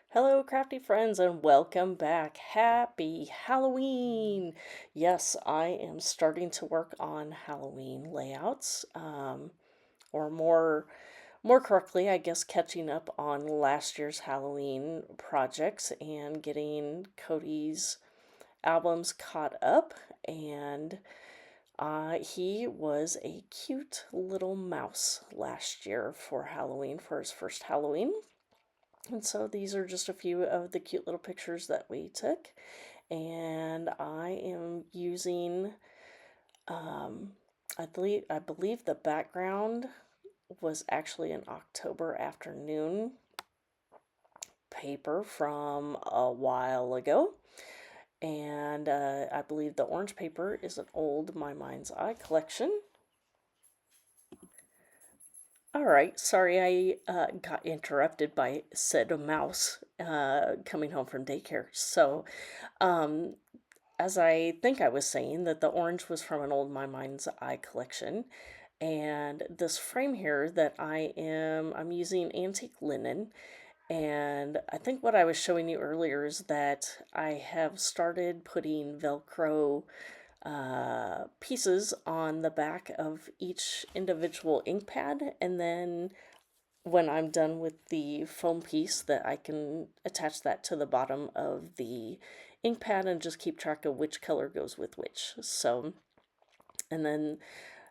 Hello, crafty friends, and welcome back. Happy Halloween! Yes, I am starting to work on Halloween layouts, or more correctly, I guess, catching up on last year's Halloween projects and getting Cody's albums caught up. And he was a cute little mouse last year for Halloween, for his first Halloween. And so these are just a few of the cute little pictures that we took. And I am using, um, I believe the background was actually an October afternoon paper from a while ago. And I believe the orange paper is an old My Mind's Eye collection. All right, sorry I got interrupted by said mouse coming home from daycare. Um, as I think I was saying, that the orange was from an old My Mind's Eye collection, and this frame here that I'm using antique linen, and I think what I was showing you earlier is that I have started putting Velcro pieces on the back of each individual ink pad, and then when I'm done with the foam piece, that I can attach that to the bottom of the ink pad and just keep track of which color goes with which. So, and then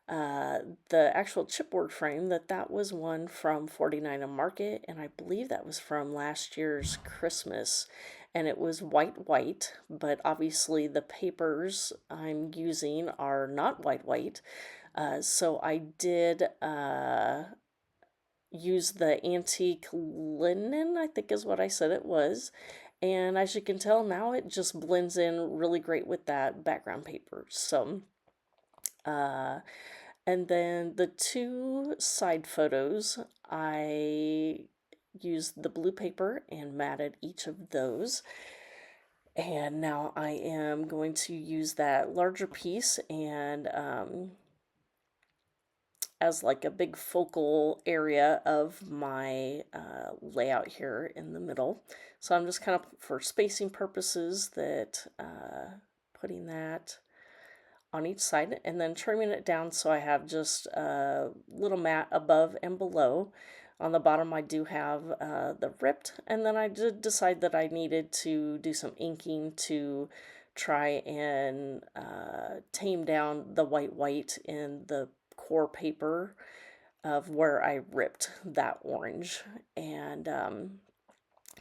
uh, the actual chipboard frame, that was one from 49 a Market, and I believe that was from last year's Christmas, and it was white, but obviously the papers I'm using are not white. So I did use the antique linen, I think is what I said it was. And as you can tell now, it just blends in really great with that background paper. So, uh, and then the two side photos, I used the blue paper and matted each of those. And now I am going to use that larger piece and as like a big focal area of my layout here in the middle. So I'm just kind of, for spacing purposes, that putting that on each side and then trimming it down so I have just a little mat above and below. On the bottom I do have the ripped, and then I did decide that I needed to do some inking to try and tame down the white in the core paper of where I ripped that orange. And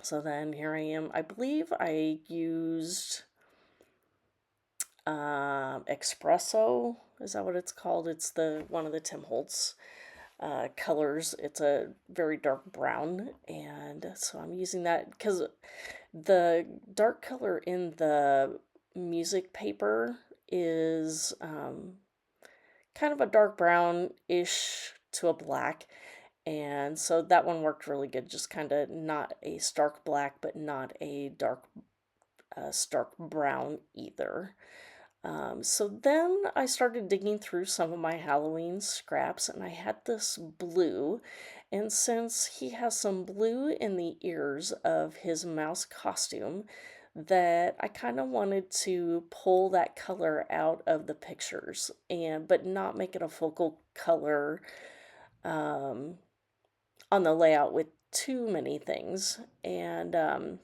so then here I am. I believe I used espresso, is that what it's called? It's the one of the Tim Holtz colors. It's a very dark brown, and so I'm using that because the dark color in the music paper is kind of a dark brown-ish to a black, and so that one worked really good. Just kind of not a stark black, but not a stark brown either. So then I started digging through some of my Halloween scraps, and I had this blue. And since he has some blue in the ears of his mouse costume, that I kind of wanted to pull that color out of the pictures, and but not make it a focal color um, on the layout with too many things. And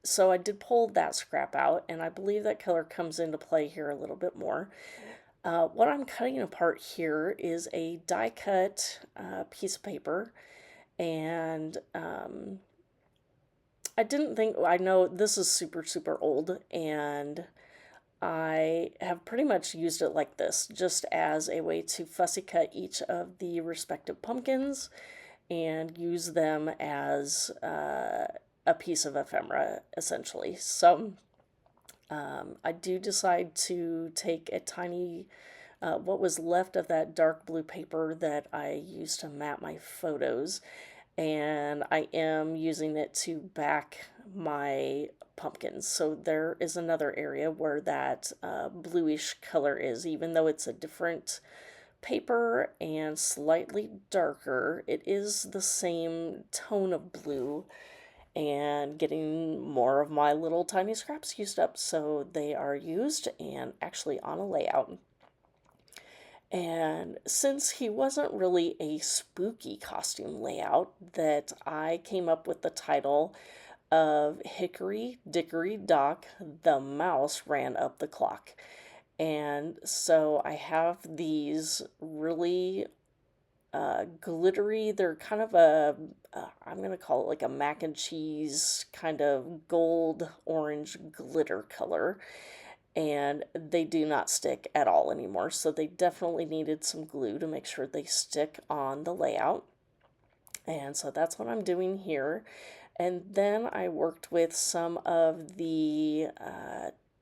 so I did pull that scrap out, and I believe that color comes into play here a little bit more. What I'm cutting apart here is a die cut piece of paper, and I didn't think, I know this is super old, and I have pretty much used it like this, just as a way to fussy cut each of the respective pumpkins and use them as a piece of ephemera, essentially. So I do decide to take a tiny, what was left of that dark blue paper that I used to map my photos, and I am using it to back my pumpkins. So there is another area where that bluish color is, even though it's a different paper and slightly darker, it is the same tone of blue. and getting more of my little tiny scraps used up, so they are used and actually on a layout. And since he wasn't really a spooky costume layout, that I came up with the title of Hickory Dickory Dock, the Mouse Ran Up the Clock. And so I have these really glittery, they're kind of I'm going to call it like a mac and cheese kind of gold orange glitter color. And they do not stick at all anymore. So they definitely needed some glue to make sure they stick on the layout. And so that's what I'm doing here. And then I worked with some of the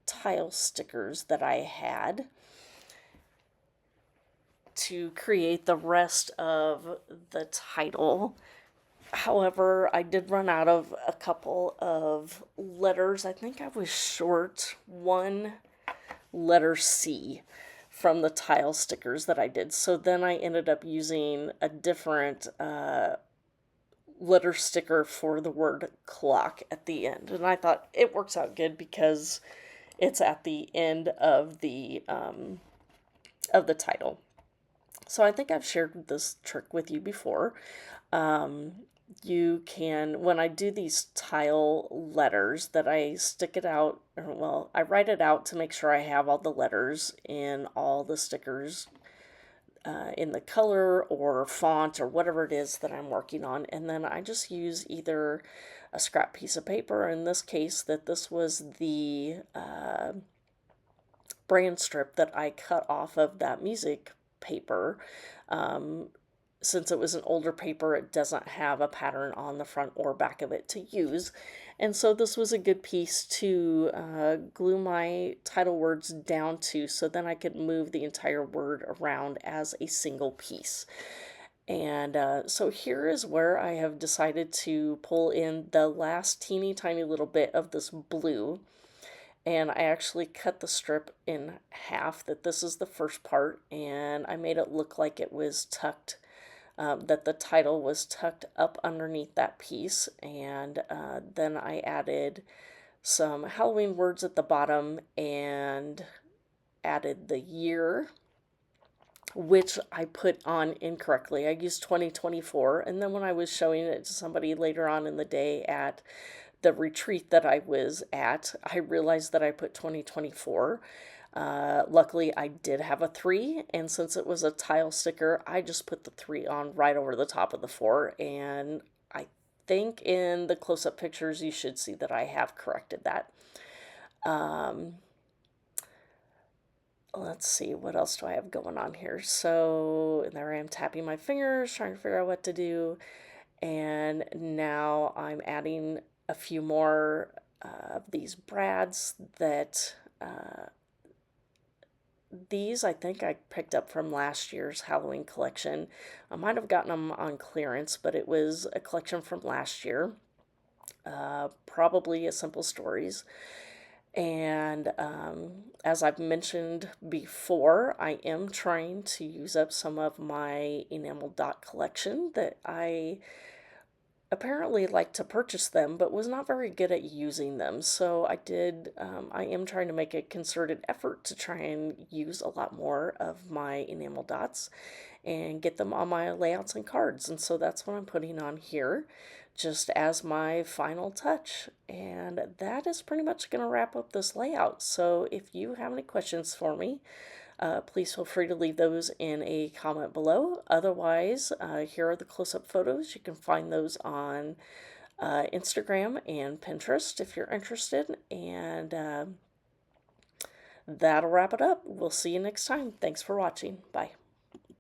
tile stickers that I had to create the rest of the title. However, I did run out of a couple of letters. I think I was short one letter C from the tile stickers that I did. So then I ended up using a different letter sticker for the word clock at the end. And I thought it works out good because it's at the end of the title. So I think I've shared this trick with you before. You can, when I do these tile letters, that I stick it out, or well, I write it out to make sure I have all the letters in all the stickers in the color or font or whatever it is that I'm working on. And then I just use either a scrap piece of paper, in this case, that this was the brand strip that I cut off of that music paper. Since it was an older paper, it doesn't have a pattern on the front or back of it to use. And so this was a good piece to glue my title words down to, so then I could move the entire word around as a single piece. And so here is where I have decided to pull in the last teeny tiny little bit of this blue. And I actually cut the strip in half, that this is the first part, and I made it look like it was tucked, that the title was tucked up underneath that piece. And then I added some Halloween words at the bottom and added the year, which I put on incorrectly. I used 2024, and then when I was showing it to somebody later on in the day at the retreat that I was at, I realized that I put 2024. Luckily, I did have a 3, and since it was a tile sticker, I just put the 3 on right over the top of the 4, and I think in the close-up pictures you should see that I have corrected that. Let's see, what else do I have going on here? So there I am tapping my fingers, trying to figure out what to do, and now I'm adding a few more of these brads that these I think I picked up from last year's Halloween collection. I might have gotten them on clearance, but it was a collection from last year, probably a Simple Stories. And as I've mentioned before, I am trying to use up some of my enamel dot collection that I apparently liked to purchase them, but was not very good at using them. So I am trying to make a concerted effort to try and use a lot more of my enamel dots and get them on my layouts and cards. And so that's what I'm putting on here, just as my final touch. And that is pretty much going to wrap up this layout. So if you have any questions for me, please feel free to leave those in a comment below. Otherwise, here are the close-up photos. You can find those on Instagram and Pinterest if you're interested. And that'll wrap it up. We'll see you next time. Thanks for watching. Bye.